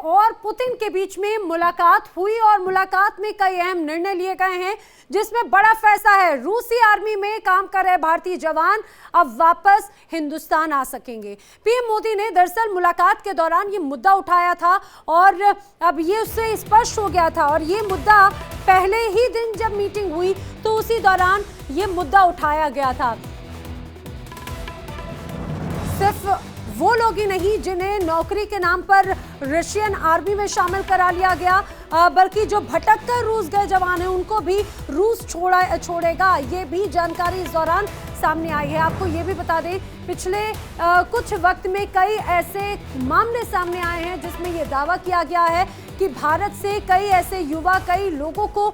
और पुतिन के बीच में मुलाकात हुई और मुलाकात में कई अहम निर्णय लिए गए हैं, जिसमें बड़ा फैसला है रूसी आर्मी में काम कर रहे भारतीय जवान अब वापस हिंदुस्तान आ सकेंगे। पीएम मोदी ने दरअसल मुलाकात के दौरान ये मुद्दा उठाया था और अब ये उससे स्पष्ट हो गया था और ये मुद्दा पहले ही दिन जब मीटिंग हुई तो उसी दौरान ये मुद्दा उठाया गया था। सिर्फ वो लोग ही नहीं जिन्हें नौकरी के नाम पर रशियन आर्मी में शामिल करा लिया गया, बल्कि जो भटक कर रूस गए जवान हैं उनको भी रूस छोड़ेगा, ये भी जानकारी इस दौरान सामने आई है। आपको ये भी बता दें, पिछले कुछ वक्त में कई ऐसे मामले सामने आए हैं जिसमें ये दावा किया गया है कि भारत से कई ऐसे युवा, कई लोगों को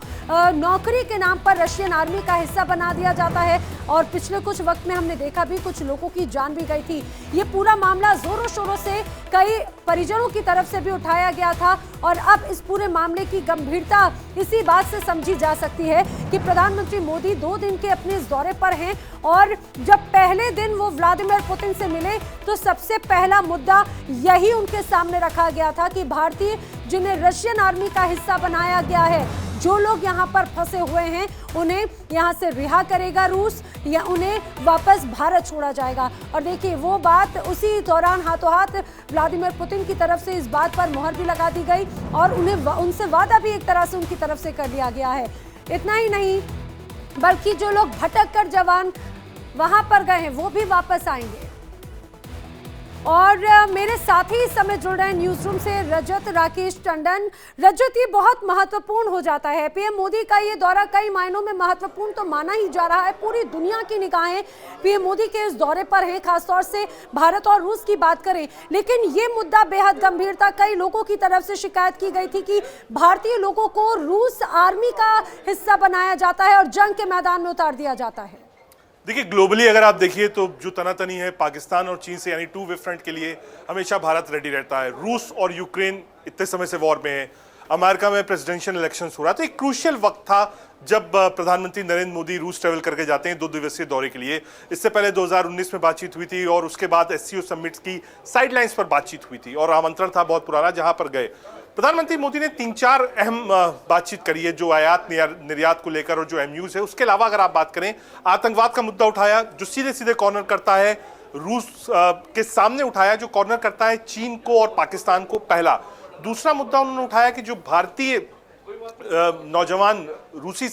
नौकरी के नाम पर रशियन आर्मी का हिस्सा बना दिया जाता है और पिछले कुछ वक्त में हमने देखा भी कुछ लोगों की जान भी गई थी। ये पूरा मामला जोरों शोरों से कई परिजनों की तरफ से भी उठाया गया था और अब इस पूरे मामले की गंभीरता इसी बात से समझी जा सकती है कि प्रधानमंत्री मोदी 2 दिन के अपने इस दौरे पर हैं और जब पहले दिन वो व्लादिमीर पुतिन से मिले तो सबसे पहला मुद्दा यही उनके सामने रखा गया था कि भारतीय जिन्हें रशियन आर्मी का हिस्सा बनाया गया है, जो लोग यहाँ पर फंसे हुए हैं उन्हें यहाँ से रिहा करेगा रूस या उन्हें वापस भारत छोड़ा जाएगा। और देखिए वो बात उसी दौरान हाथों हाथ व्लादिमीर पुतिन की तरफ से इस बात पर मोहर भी लगा दी गई और उनसे वादा भी एक तरह से उनकी तरफ से कर दिया गया है। इतना ही नहीं बल्कि जो लोग भटक कर जवान वहां पर गए हैं वो भी वापस आएंगे। और मेरे साथ ही इस समय जुड़ रहे हैं न्यूज रूम से रजत राकेश टंडन। रजत, ये बहुत महत्वपूर्ण हो जाता है, पीएम मोदी का ये दौरा कई मायनों में महत्वपूर्ण तो माना ही जा रहा है। पूरी दुनिया की निगाहें पीएम मोदी के इस दौरे पर हैं, खासतौर से भारत और रूस की बात करें, लेकिन ये मुद्दा बेहद गंभीर था। कई लोगों की तरफ से शिकायत की गई थी कि भारतीय लोगों को रूस आर्मी का हिस्सा बनाया जाता है और जंग के मैदान में उतार दिया जाता है। देखिए, ग्लोबली अगर आप देखिए तो जो तनातनी है पाकिस्तान और चीन से, यानी 2 वे फ्रंट के लिए हमेशा भारत रेडी रहता है। रूस और यूक्रेन इतने समय से वॉर में है, अमेरिका में प्रेसिडेंशियल इलेक्शंस हो रहा था। एक क्रूशियल वक्त था जब प्रधानमंत्री नरेंद्र मोदी रूस ट्रेवल करके जाते हैं 2 दिवसीय दौरे के लिए। इससे पहले 2019 में बातचीत हुई थी और उसके बाद एससीओ समिट्स की साइडलाइंस पर बातचीत हुई थी और आमंत्रण था बहुत पुराना जहां पर गए। प्रधानमंत्री मोदी ने 3-4 अहम बातचीत करी है, जो आयात निर्यात को लेकर और जो एमयूज है। उसके अलावा अगर आप बात करें, आतंकवाद का मुद्दा उठाया जो सीधे सीधे कॉर्नर करता है रूस के सामने, उठाया जो कॉर्नर करता है चीन को और पाकिस्तान को। पहला। दूसरा मुद्दा उन्होंने उठाया कि जो भारतीय नौजवान रूसी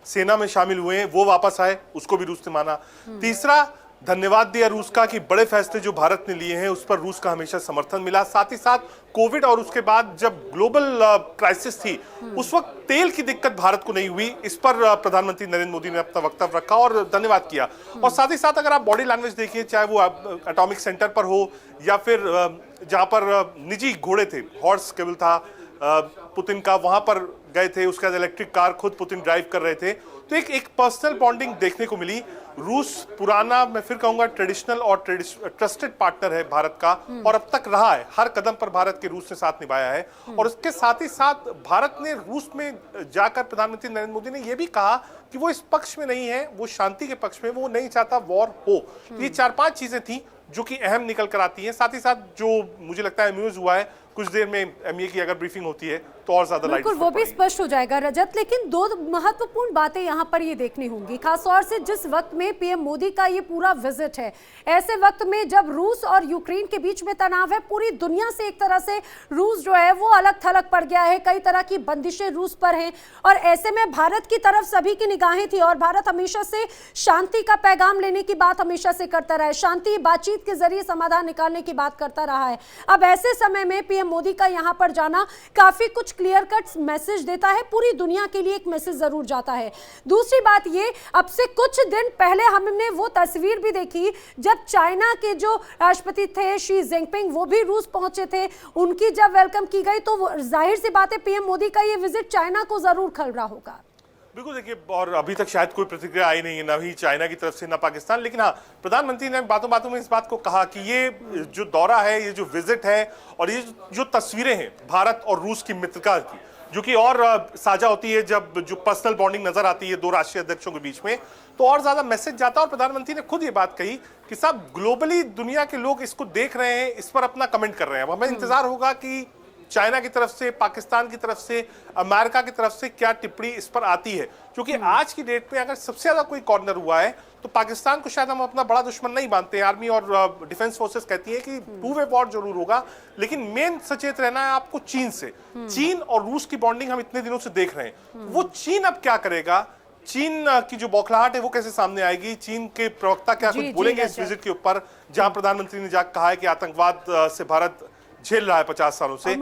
सेना में शामिल हुए हैं वो वापस आए, उसको भी रूस ने माना। तीसरा, धन्यवाद दिया रूस का कि बड़े फैसले जो भारत ने लिए हैं उस पर रूस का हमेशा समर्थन मिला। साथ ही साथ कोविड और उसके बाद जब ग्लोबल क्राइसिस थी उस वक्त तेल की दिक्कत भारत को नहीं हुई, इस पर प्रधानमंत्री नरेंद्र मोदी ने अपना वक्तव्य रखा और धन्यवाद किया। और साथ ही साथ अगर आप बॉडी लैंग्वेज देखिए, चाहे वो एटॉमिक सेंटर पर हो या फिर जहां पर निजी घोड़े थे, हॉर्स केबल था पुतिन का, वहां पर गए थे। उसके बाद इलेक्ट्रिक कार खुद पुतिन ड्राइव कर रहे थे। तो एक पर्सनल बॉन्डिंग देखने को मिली। रूस पुराना, मैं फिर कहूंगा, ट्रेडिशनल और ट्रस्टेड पार्टनर है भारत का और अब तक रहा है। हर कदम पर भारत के रूस ने साथ निभाया है। और उसके साथ ही साथ भारत ने रूस में जाकर प्रधानमंत्री नरेंद्र मोदी ने यह भी कहा कि वो इस पक्ष में नहीं है, वो शांति के पक्ष में, वो नहीं चाहता वॉर हो। ये 4-5 चीजें थी जो कि अहम निकल कर आती हैं। साथ ही साथ जो मुझे लगता है अम्यूज हुआ है, कुछ देर में एमए की अगर ब्रीफिंग होती है तो और ज्यादा लाइट वो भी स्पष्ट हो जाएगा रजत। लेकिन 2 महत्वपूर्ण बातें यहाँ पर ये देखनी होंगी, खासतौर से जिस वक्त में पीएम मोदी का ये पूरा विजिट है, ऐसे वक्त में जब रूस और यूक्रेन के बीच में तनाव है, पूरी दुनिया से एक तरह से रूस जो है वो अलग थलग पड़ गया है, कई तरह की बंदिशें रूस पर हैं और ऐसे में भारत की तरफ सभी की निगाहें थी और भारत हमेशा से शांति का पैगाम लेने की बात हमेशा से करता रहा है, शांति बातचीत के जरिए समाधान निकालने की बात करता रहा है। अब ऐसे समय में पीएम मोदी का यहाँ पर जाना काफी कुछ क्लियर कट मैसेज देता है, पूरी दुनिया के लिए एक मैसेज जरूर जाता है। दूसरी बात ये, अब से कुछ दिन पहले हमने वो तस्वीर भी देखी जब चाइना के जो राष्ट्रपति थे शी जिनपिंग, वो भी रूस पहुंचे थे, उनकी जब वेलकम की गई तो जाहिर सी बात है पीएम मोदी का ये विजिट चाइना को जरूर खल रहा होगा। बिल्कुल, देखिए, और अभी तक शायद कोई प्रतिक्रिया आई नहीं है, ना ही चाइना की तरफ से ना पाकिस्तान। लेकिन हाँ, प्रधानमंत्री ने बातों बातों में इस बात को कहा कि ये जो दौरा है, ये जो विजिट है और ये जो तस्वीरें हैं भारत और रूस की मित्रता की, जो कि और साझा होती है जब जो पर्सनल बॉन्डिंग नजर आती है 2 राष्ट्रीय अध्यक्षों के बीच में, तो और ज्यादा मैसेज जाता है। और प्रधानमंत्री ने खुद ये बात कही कि साहब, ग्लोबली दुनिया के लोग इसको देख रहे हैं, इस पर अपना कमेंट कर रहे हैं। अब हमें इंतजार होगा कि चाइना की तरफ से, पाकिस्तान की तरफ से, अमेरिका की तरफ से क्या टिप्पणी इस पर आती है? क्योंकि आज की डेट में अगर सबसे ज्यादा कोई कॉर्नर हुआ है तो पाकिस्तान को शायद हम अपना बड़ा दुश्मन नहीं मानते हैं। आर्मी और डिफेंस फोर्सेस कहती है कि टू वे वॉर जरूर होगा, लेकिन मेन सचेत रहना है आपको चीन से। चीन और रूस की बॉन्डिंग हम इतने दिनों से देख रहे हैं, वो चीन अब क्या करेगा, चीन की जो बौखलाहट है वो कैसे सामने आएगी, चीन के प्रवक्ता क्या कुछ बोलेंगे इस विजिट के ऊपर, जहां प्रधानमंत्री ने जाकर कहा है कि आतंकवाद से भारत झेल रहा है 50 सालों से।